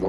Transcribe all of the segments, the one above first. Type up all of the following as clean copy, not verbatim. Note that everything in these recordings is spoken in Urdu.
2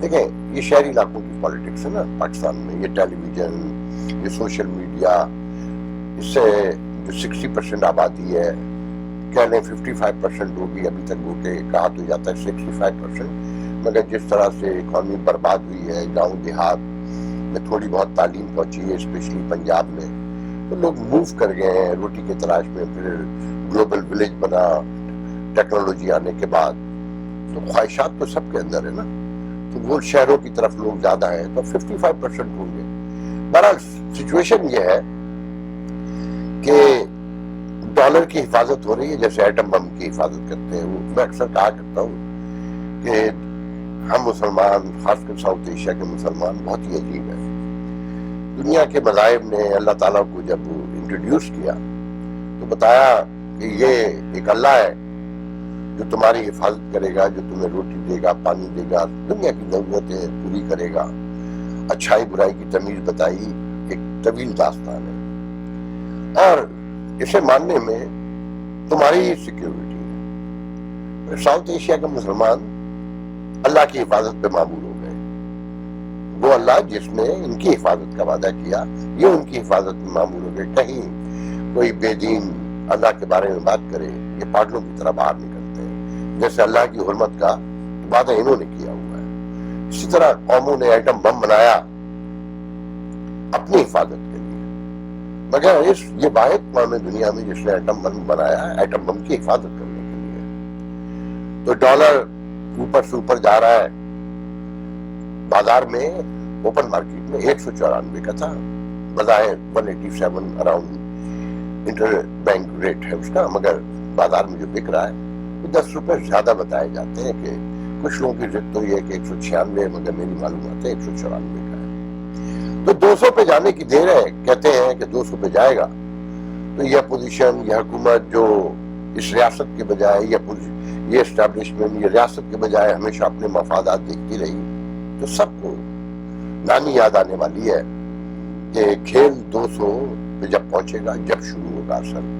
دیکھیں یہ شہری علاقوں کی پالیٹکس ہے نا پاکستان میں، یہ ٹیلی ویژن، یہ سوشل میڈیا، اس سے جو 60% آبادی ہے، کہہ لیں 55% ہوگی، ابھی تک وہ کہ کہا تو جاتا ہے 65%، مگر جس طرح سے اکانومی برباد ہوئی ہے، گاؤں دیہات میں تھوڑی بہت تعلیم پہنچی ہے اسپیشلی پنجاب میں، تو لوگ موو کر گئے ہیں روٹی کی تلاش میں، پھر گلوبل ولیج بنا ٹیکنالوجی آنے کے بعد، تو خواہشات تو سب کے اندر ہے نا، تو وہ شہروں کی طرف لوگ زیادہ ہیں تو 55% ہوں گے۔ بہرحال سچویشن یہ ہے کہ ڈالر کی حفاظت ہو رہی ہے جیسے ایٹم بم کی حفاظت کرتے ہیں۔ میں اکثر کہا کرتا ہوں کہ ہم مسلمان، خاص کر ساؤتھ ایشیا کے مسلمان، بہت ہی عجیب ہیں۔ دنیا کے مذاہب نے اللہ تعالیٰ کو جب انٹروڈیوس کیا تو بتایا کہ یہ ایک اللہ ہے جو تمہاری حفاظت کرے گا، جو تمہیں روٹی دے گا، پانی دے گا، دنیا کی ضرورتیں پوری کرے گا، اچھائی برائی کی تمیز بتائی، ایک طویل داستان ہے، اور اسے ماننے میں تمہاری ہی سیکیورٹی ہے۔ ساؤتھ ایشیا کا مسلمان اللہ کی حفاظت پہ معمول ہو گئے، وہ اللہ جس نے ان کی حفاظت کا وعدہ کیا یہ ان کی حفاظت میں معمول ہو گئے۔ کہیں کوئی بے دین اللہ کے بارے میں بات کرے، یہ پاگلوں کی طرح باہر نکلتے ہیں، جیسے اللہ کی حرمت کا وعدہ انہوں نے کیا ہوا ہے۔ اسی طرح قوموں نے ایٹم بم بنایا اپنی حفاظت کے لیے، مگر یہ واحد قوم ہے دنیا میں جس نے ایٹم بم بنایا ایٹم بم کی حفاظت کرنے کے لیے۔ تو ڈالر اوپر سے اوپر جا رہا ہے، بازار میں اوپن مارکیٹ میں 194 کا تھا، بظاہر 187 اراؤنڈ انٹر بینک ریٹ ہے اس کا، مگر بازار میں جو بک رہا ہے وہ 10 روپے زیادہ بتائے جاتے ہیں، کہ کچھ لوگوں کی ضد تو یہ ہے کہ 196، مگر میری معلومات ہے 194 کا ہے۔ تو 200 پہ جانے کی دیر ہے، کہتے ہیں کہ 200 پہ جائے گا، تو یہ اپوزیشن، یہ حکومت جو اس ریاست کے بجائے یہ اسٹیبلشمنٹ، یہ ریاست کے بجائے ہمیشہ اپنے مفادات دیکھتی رہی، تو سب کو نانی یاد آنے والی ہے کہ کھیل 200 پہ جب پہنچے گا، جب شروع ہوگا اصل،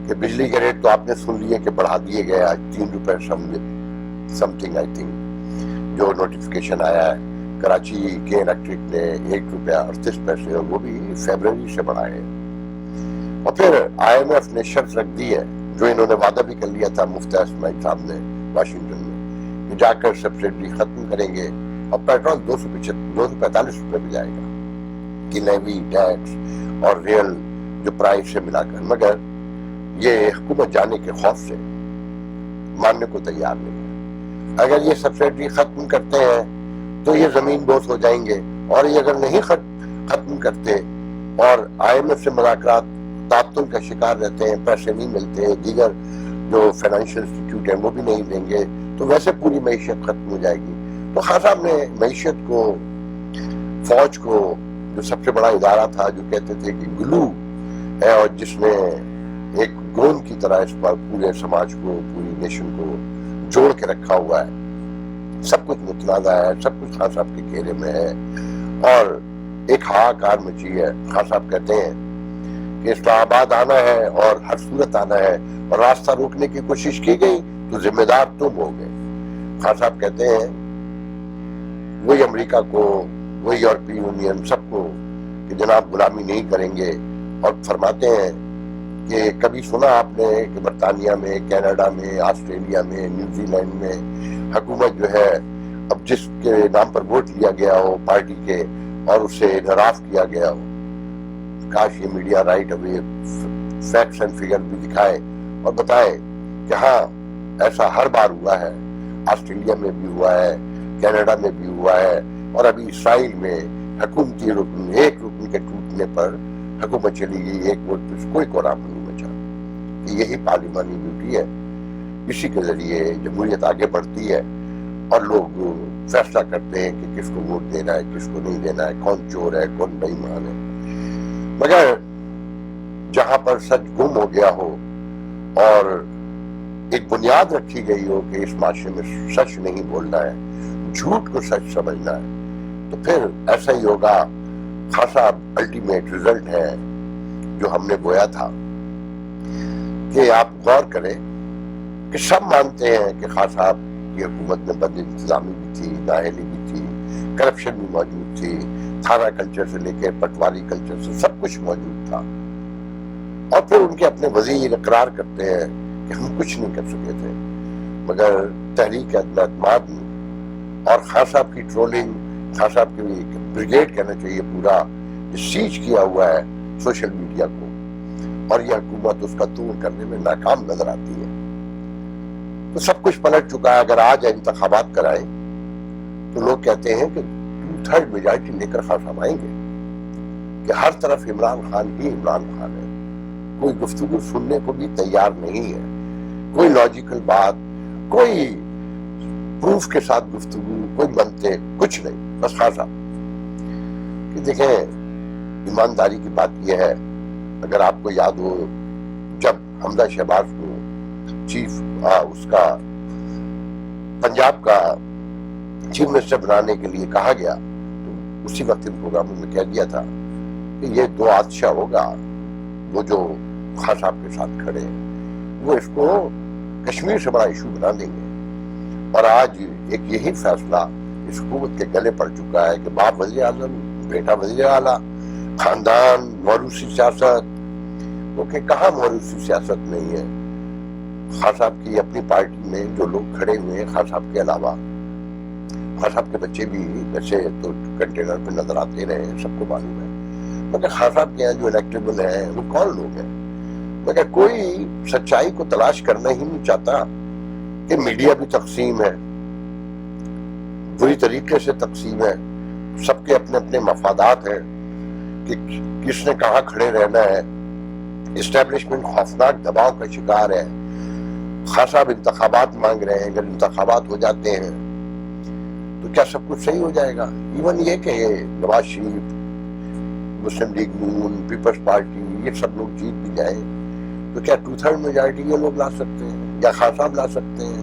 کہ بجلی کے ریٹ تو آپ نے سن لیے کہ بڑھا دیے گئے، آج 3 روپے سم تھنگ آئی تھنک جو نوٹیفیکیشن آیا ہے، کراچی کے الیکٹرک نے 1 روپیہ 38 پیسے، اور وہ بھی فیبروری سے بڑھائے، اور پھر IMF نے شرط رکھ دی ہے جو انہوں نے وعدہ بھی کر لیا تھا مفتی اسماعیل صاحب نے واشنگٹن میں، کہ جا کر سبسڈی ختم کریں گے، اور پیٹرول 245 روپے پہ جائے گا، کہ لیوی ٹیکس اور ریئل جو پرائز سے ملا کر، مگر یہ حکومت جانے کے خوف سے ماننے کو تیار نہیں ہے۔ اگر یہ سبسڈی ختم کرتے ہیں تو یہ زمین بوس ہو جائیں گے، اور یہ اگر نہیں ختم کرتے اور IMF سے مذاکرات تعطل کا شکار رہتے ہیں، پیسے نہیں ملتے، دیگر جو فائنینشیل انسٹیٹیوٹ ہیں وہ بھی نہیں دیں گے، تو ویسے پوری معیشت ختم ہو جائے گی۔ تو خان صاحب نے معیشت کو، فوج کو، جو سب سے بڑا ادارہ تھا جو کہتے تھے کہ گلو ہے اور جس نے ایک گوند کی طرح اس پر پورے سماج کو، پوری نیشن کو جوڑ کے رکھا ہوا ہے، سب کچھ متنازع ہے، سب کچھ خان صاحب کے گھیرے میں ہے، اور ایک ہاکار مچی ہے۔ خان صاحب کہتے ہیں کہ اسلام آباد آنا ہے اور ہر صورت آنا ہے، اور راستہ روکنے کی کوشش کی گئی تو ذمہ دار تم ہو گئے۔ خان صاحب کہتے ہیں وہی امریکہ کو، وہی یورپی یونین، سب کو کہ جناب غلامی نہیں کریں گے، اور فرماتے ہیں کہ کبھی سنا آپ نے کہ برطانیہ میں، کینیڈا میں، آسٹریلیا میں، نیوزی لینڈ میں حکومت جو ہے اب جس کے نام پر ووٹ لیا گیا ہو پارٹی کے اور اسے انحراف کیا گیا ہو، کاش یہ media right away facts and figure بھی دکھائے اور بتائے کہ ہاں ایسا ہر بار ہوا ہے، آسٹریلیا میں بھی ہوا ہے، کینیڈا میں بھی ہوا ہے، اور ابھی اسرائیل میں حکومتی رکن، ایک رکن کے ٹوٹنے پر حکومت چلی گئی، ایک ووٹ پہ کوئی کوئی نہیں بچا۔ یہی پارلیمانی ڈیوٹی ہے، اسی کے ذریعے جمہوریت آگے بڑھتی ہے اور لوگ فیصلہ کرتے ہیں کہ کس کو ووٹ دینا ہے، کس کو نہیں دینا ہے، کون چور ہے، کون بے ایمان ہے۔ مگر جہاں پر سچ گم ہو گیا ہو اور ایک بنیاد رکھی گئی ہو کہ اس معاشرے میں سچ نہیں بولنا ہے، جھوٹ کو سچ سمجھنا ہے، تو پھر ایسا ہی ہوگا۔ خاصا الٹیمیٹ ریزلٹ ہے جو ہم نے گویا تھا کہ آپ غور کریں کہ سب مانتے ہیں کہ خان صاحب کی حکومت میں بد انتظامی بھی تھی، نااہلی بھی تھی، کرپشن بھی موجود تھی، تھانہ کلچر سے لے کے پٹواری کلچر سے سب کچھ موجود تھا. اور پھر ان کے اپنے وزیر اقرار کرتے ہیں کہ ہم کچھ نہیں کر سکے تھے، مگر تحریک عدم اعتماد اور خان صاحب کی ٹرولنگ، خان صاحب کی بریگیڈ کہنا چاہیے پورا سیج کیا ہوا ہے سوشل میڈیا کو، اور یہ حکومت اس کا توڑ کرنے میں ناکام نظر آتی ہے. تو سب کچھ پلٹ چکا ہے. اگر آج انتخابات کرائیں تو لوگ کہتے ہیں کہ 2/3 میجارٹی لے کر خان صاحب آئیں گے، کہ ہر طرف عمران خان ہی عمران خان ہے. کوئی گفتگو سننے کو بھی تیار نہیں ہے، کوئی لاجیکل بات، کوئی پروف کے ساتھ گفتگو، کوئی منطق، کچھ نہیں، بس خان صاحب. کہ دیکھیں ایمانداری کی بات یہ ہے، اگر آپ کو یاد ہو جب حمزہ شہباز کو چیف اس کا پنجاب کا چیف منسٹر بنانے کے لیے کہا گیا تو اسی وقت ان پروگراموں میں کہہ دیا تھا کہ یہ 2 عادشاہ ہوگا، وہ جو خان صاحب کے ساتھ کھڑے ہیں وہ اس کو کشمیر سے بڑا ایشو بنا دیں گے. اور آج ایک یہی فیصلہ اس حکومت کے گلے پڑ چکا ہے کہ باپ وزیر اعظم، بیٹا وزیر اعلیٰ، خاندان، موروثی سیاست. کیونکہ کہاں موروثی سیاست نہیں ہے. خان صاحب کی اپنی پارٹی میں جو لوگ کھڑے ہوئے ہیں خان صاحب کے علاوہ، خان صاحب کے بچے بھی ویسے تو کنٹینر پہ نظر آتے رہے ہیں، سب کو معلوم ہے، مگر خان صاحب کے یہاں جو الیکٹیبل ہیں وہ کون لوگ ہیں. مگر کوئی سچائی کو تلاش کرنا ہی نہیں چاہتا کہ میڈیا بھی تقسیم ہے، بری طریقے سے تقسیم ہے، سب کے اپنے اپنے مفادات ہیں کہ کس نے کہاں کھڑے رہنا ہے. اسٹیبلشمنٹ خوفناک دباؤ کا شکار ہے. خان صاحب انتخابات مانگ رہے ہیں، اگر انتخابات ہو جاتے ہیں تو کیا سب کچھ صحیح ہو جائے گا؟ ایون یہ کہ نواز شریف، مسلم لیگ نون، پیپلز پارٹی، یہ سب لوگ جیت بھی جائیں تو کیا 2/3 میجارٹی یہ لوگ لا سکتے ہیں یا خان صاحب لا سکتے ہیں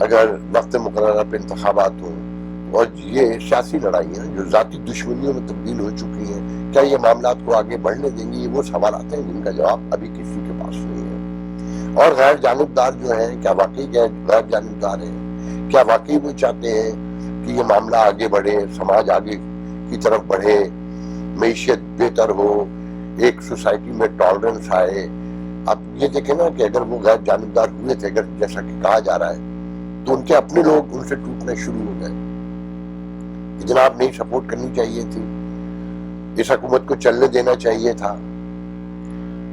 اگر وقت مقررہ پہ انتخابات ہوں؟ اور یہ سیاسی لڑائیاں جو ذاتی دشمنیوں میں تبدیل ہو چکی ہیں، کیا یہ معاملات کو آگے بڑھنے دیں گی؟ یہ وہ سوالات ہیں جن کا جواب ابھی کسی کے پاس نہیں ہے. اور غیر جانبدار جو ہیں، کیا واقعی غیر جانبدار ہیں؟ کیا واقعی وہ چاہتے ہیں کہ یہ معاملہ آگے بڑھے، سماج آگے کی طرف بڑھے، معیشت بہتر ہو، ایک سوسائٹی میں ٹالرنس آئے؟ آپ یہ دیکھیں نا کہ اگر وہ غیر جانبدار ہوئے تھے، اگر جیسا کہ کہا جا رہا ہے، تو ان کے اپنے لوگ ان سے ٹوٹنے شروع ہو گئے کہ جناب نہیں سپورٹ کرنی چاہیے تھی، اس حکومت کو چلنے دینا چاہیے تھا.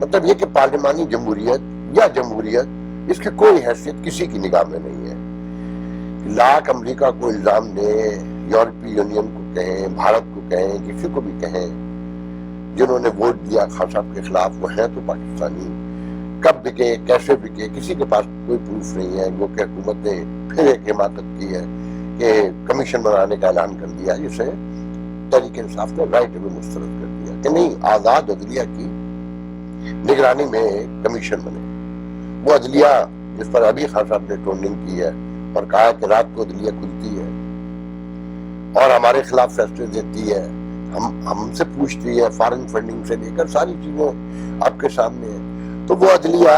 مطلب یہ کہ پارلیمانی جمہوریت یا جمہوریت، اس کی کوئی حیثیت کسی کی نگاہ میں نہیں ہے. لاکھ امریکہ کو الزام دیں، یورپی یونین کو کہیں، بھارت کو کہیں، کسی کو بھی کہیں، جنہوں نے ووٹ دیا خان صاحب کے خلاف وہ ہیں تو پاکستانی. کب بکے، کیسے بکے، کسی کے پاس کوئی پروف نہیں ہے. وہ کہ حکومت نے پھر ایک حماقت کی ہے کہ کمیشن بنانے کا اعلان کر دیا، جسے تحریک انصاف نے رائٹ میں مسترد کر دیا کہ نہیں، آزاد عدلیہ کی نگرانی میں کمیشن بنے. وہ عدلیہ جس پر ابھی خان صاحب نے ٹرولنگ کی ہے اور کہا کہ رات کو عدلیہ کھلتی ہے اور ہمارے خلاف فیصلے دیتی ہے، ہم سے پوچھتی ہے، فارن فنڈنگ سے لے کر ساری چیزیں آپ کے سامنے ہیں. تو وہ عدلیہ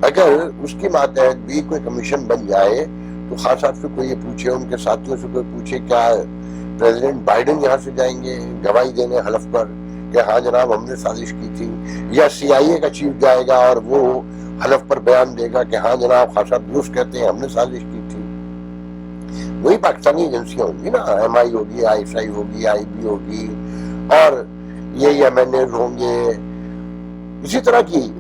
اگر اس کی ماتحت بھی کوئی کمیشن بن جائے تو خان صاحب سے کوئی یہ پوچھے، ان کے ساتھیوں سے کوئی پوچھے، کیا پریزیڈنٹ بائیڈن یہاں سے جائیں گے گواہی دینے حلف پر کہ ہاں جناب ہم نے سازش کی تھی، یا CIA کا چیف جائے گا اور وہ حلف پر بیان دے گا کہ ہاں جناب خان صاحب درست کہتے ہیں، ہم نے سازش کی تھی. وہی پاکستانی ایجنسیاں ہوں گی نا، MI ہوگی، ISI ہوگی، IB ہوگی، اور یہ MNAs ہوں گے. اسی طرح کی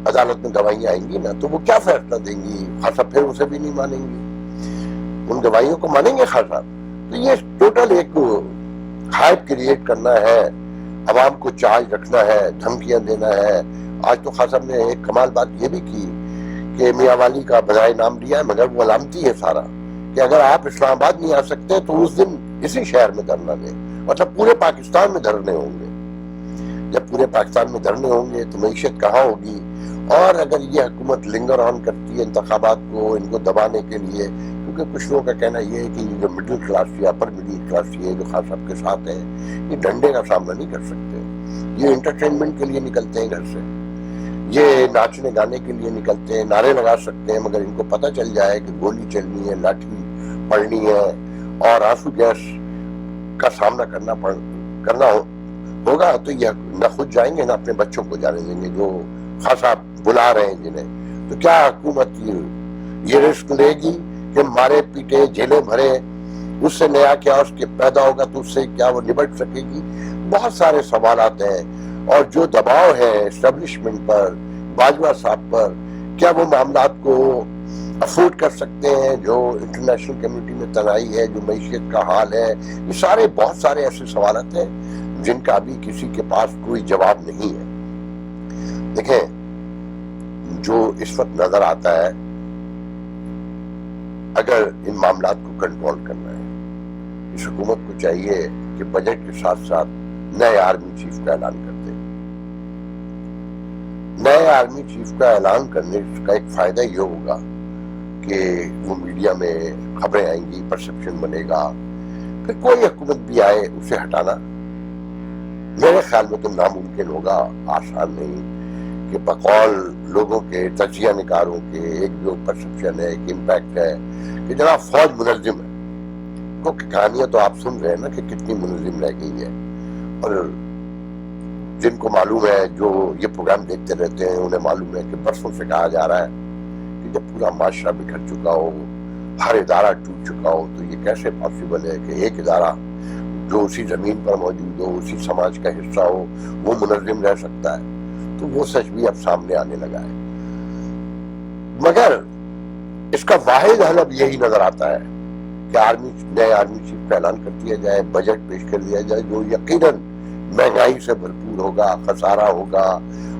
عدالت میں گواہیاں آئیں گی نا، تو وہ کیا فیصلہ دیں گی؟ خان صاحب پھر اسے بھی نہیں مانیں گے، ان گواہیوں کو مانیں گے خان صاحب؟ تو یہ ٹوٹل ایک ہائپ کریٹ کرنا ہے، عوام کو چارج رکھنا ہے، دھمکیاں دینا ہے. آج تو خان صاحب نے ایک کمال بات یہ بھی کی کہ میاں والی کا بدائے نام لیا ہے، مگر وہ علامتی ہے سارا کہ اگر آپ اسلام آباد نہیں آ سکتے تو اس دن اسی شہر میں دھرنا دیں. مطلب پورے پاکستان میں دھرنے ہوں گے. جب پورے پاکستان میں دھرنے ہوں گے تو معیشت کہاں ہوگی؟ اور اگر یہ حکومت لنگر آن کرتی ہے انتخابات کو ان کو دبانے کے لیے، کیونکہ کچھ لوگوں کا کہنا یہ ہے کہ یہ جو مڈل کلاس یا اپر مڈل کلاس یہ جو خان صاحب کے ساتھ ہیں، یہ ڈنڈے کا سامنا نہیں کر سکتے، یہ انٹرٹینمنٹ کے لیے نکلتے ہیں گھر سے. یہ ناچنے گانے کے لیے نکلتے ہیں، نعرے لگا سکتے ہیں، مگر ان کو پتہ چل جائے کہ گولی چلنی ہے، لاٹھی پڑنی ہے اور آنسو گیس کا سامنا کرنا ہوگا تو یہ نہ خود جائیں گے نہ اپنے بچوں کو جانے دیں گے جو خاص آپ بلا رہے ہیں جنہیں. تو کیا حکومت یہ رسک لے گی کہ مارے پیٹے جھیلے بھرے اس سے نیا کیا اس کے پیدا ہوگا تو اس سے کیا وہ نبٹ سکے گی؟ بہت سارے سوالات ہیں. اور جو دباؤ ہے اسٹیبلشمنٹ پر، باجوہ صاحب پر، کیا وہ معاملات کو افورڈ کر سکتے ہیں؟ جو انٹرنیشنل کمیونٹی میں تنہائی ہے، جو معیشت کا حال ہے، یہ سارے بہت سارے ایسے سوالات ہیں جن کا ابھی کسی کے پاس کوئی جواب نہیں ہے. دیکھیں جو اس وقت نظر آتا ہے، اگر ان معاملات کو کنٹرول کرنا ہے، اس حکومت کو چاہیے کہ بجٹ کے ساتھ ساتھ نئے آرمی چیف کا اعلان کر دیں. نئے آرمی چیف کا اعلان کرنے کا ایک فائدہ یہ ہوگا کہ وہ میڈیا میں خبریں آئیں گی، پرسپشن بنے گا. پھر کوئی حکومت بھی آئے اسے ہٹانا میرے خیال میں تو ناممکن ہوگا، آسان نہیں کہ بقول لوگوں کے تجزیہ نگاروں کے ایک جو پرسپشن ہے، ایک امپیکٹ ہے کہ جناب فوج منظم ہے. کیونکہ کہانیاں تو آپ سن رہے ہیں نا کہ کتنی منظم رہ گئی ہے. اور جن کو معلوم ہے، جو یہ پروگرام دیکھتے رہتے ہیں، انہیں معلوم ہے کہ برسوں سے کہا جا رہا ہے کہ جب پورا معاشرہ بکھر چکا ہو، ہر ادارہ ٹوٹ چکا ہو، تو یہ کیسے پاسبل ہے کہ ایک ادارہ جو اسی زمین پر موجود ہو، اسی سماج کا حصہ ہو، وہ منظم رہ سکتا ہے. تو وہ سچ بھی اب سامنے آنے لگا ہے. مگر اس کا واحد حل اب یہی نظر آتا ہے کہ نئے آرمی چیف کا اعلان کر دیا جائے، بجٹ پیش کر دیا جائے جو یقیناً مہنگائی سے بھرپور ہوگا، خسارہ ہوگا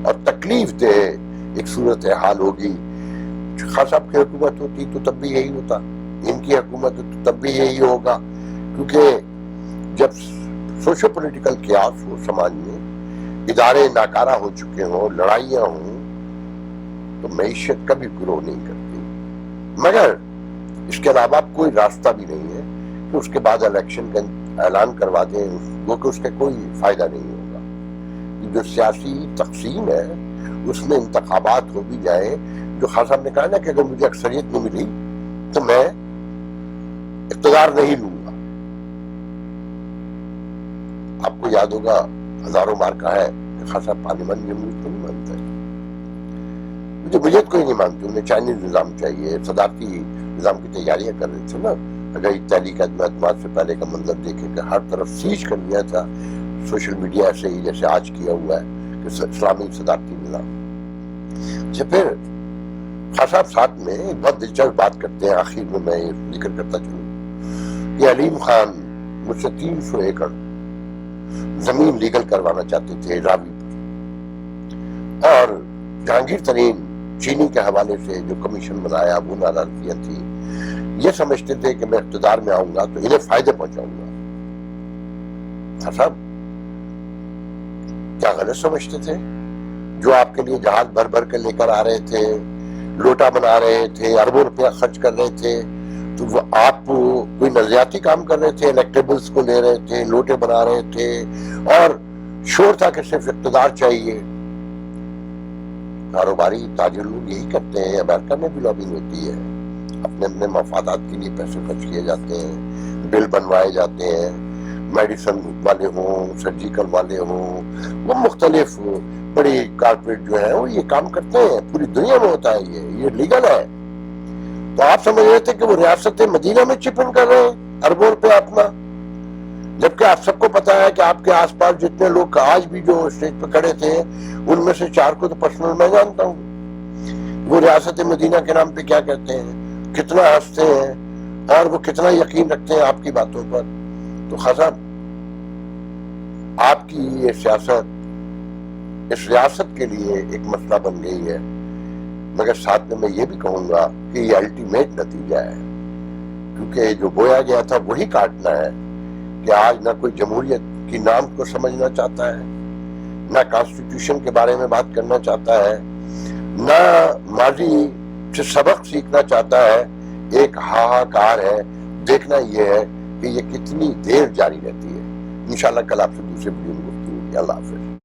اور تکلیف دہ ایک صورتحال ہوگی. خاص آپ کی حکومت ہوتی تو تب بھی یہی ہوتا، ان کی حکومت ہوتی تو تب بھی یہی ہوگا. کیونکہ جب سوشو پولیٹیکل کیاس ہو سماج میں، ادارے ناکارہ ہو چکے ہوں، لڑائیاں ہوں، تو معیشت کبھی گرو نہیں کرتی. مگر اس کے علاوہ کوئی راستہ بھی نہیں ہے کہ اس کے بعد الیکشن کا اعلان کروا دیں، وہ کہ اس کا کوئی فائدہ نہیں ہوگا. جو سیاسی تقسیم ہے اس میں انتخابات ہو بھی جائیں، جو خاص صاحب نے کہا نا کہ اگر مجھے اکثریت نہیں ملی تو میں اقتدار نہیں لوں گا. آپ کو یاد ہوگا ہزاروں بار کہا ہے کہ خاص صاحب پارلیمان جمہوریت کو نہیں مانتا ہے، مجھے کوئی نہیں مانتی، انہیں چائنیز نظام چاہیے. صدارتی نظام کی تیاریاں کر رہے تھے نا. اگر تحریک عدم اعتماد سے پہلے کا منظر دیکھیں کہ ہر طرف سیج کر دیا تھا سوشل میڈیا سے ہی، جیسے آج کیا ہوا ہے کہ اسلامی صدارتی نظام. اچھا، پھر خاص صاحب ساتھ میں ایک بہت دلچسپ بات کرتے ہیں، آخر میں میں ذکر کرتا چلوں کہ علیم خان مجھ سے 300 ایکڑ زمین لیگل کروانا چاہتے تھے راوی پر، اور جہانگیر ترین چینی کے حوالے سے جو کمیشن بنایا وہ ناراضگیاں تھی. یہ سمجھتے تھے کہ میں اقتدار میں آؤں گا تو انہیں فائدے پہنچاؤں گا. صاحب کیا غلط سمجھتے تھے؟ جو آپ کے لیے جہاز بھر بھر کے لے کر آ رہے تھے، لوٹا بنا رہے تھے، اربوں روپیہ خرچ کر رہے تھے، تو وہ آپ کوئی نظریاتی کام کر رہے تھے، الیکٹیبلز کو لے رہے تھے، لوٹے بنا رہے تھے، اور شور تھا کہ صرف اقتدار چاہیے. کاروباری تاجر لوگ یہی کرتے ہیں. امریکہ میں بھی لابنگ ہوتی ہے، اپنے اپنے مفادات کے لیے پیسے خرچ کیے جاتے ہیں، بل بنوائے جاتے ہیں. میڈیسن والے ہوں، سرجیکل والے ہوں، وہ مختلف بڑی کارپوریٹ جو ہے وہ یہ کام کرتے ہیں. پوری دنیا میں ہوتا ہے، یہ لیگل ہے. تو آپ سمجھ رہے تھے کہ وہ ریاست مدینہ میں چپن کر رہے ہیں اربوں روپے اپنا، جبکہ آپ سب کو پتا ہے کہ آپ کے آس پاس جتنے لوگ آج بھی جو اسٹیج پہ کھڑے تھے ان میں سے 4 کو تو پرسنل میں جانتا ہوں. وہ ریاست مدینہ کے نام پہ کیا کہتے ہیں، کتنا ہنستے ہیں اور وہ کتنا یقین رکھتے ہیں آپ کی باتوں پر. تو خاصا آپ کی یہ سیاست اس ریاست کے لیے ایک مسئلہ بن گئی ہے. مگر ساتھ میں یہ بھی کہوں گا کہ یہ الٹیمیٹ نتیجہ ہے، کیونکہ جو بویا گیا تھا وہی کاٹنا ہے. کہ آج نہ کوئی جمہوریت کی نام کو سمجھنا چاہتا ہے، نہ کانسٹیٹیوشن کے بارے میں بات کرنا چاہتا ہے، نہ ماضی سے سبق سیکھنا چاہتا ہے. ایک ہاہاکار ہے. دیکھنا یہ ہے کہ یہ کتنی دیر جاری رہتی ہے. انشاءاللہ کل آپ سے دوسرے ویڈیو میں گفتگو ہوگی. اللہ حافظ.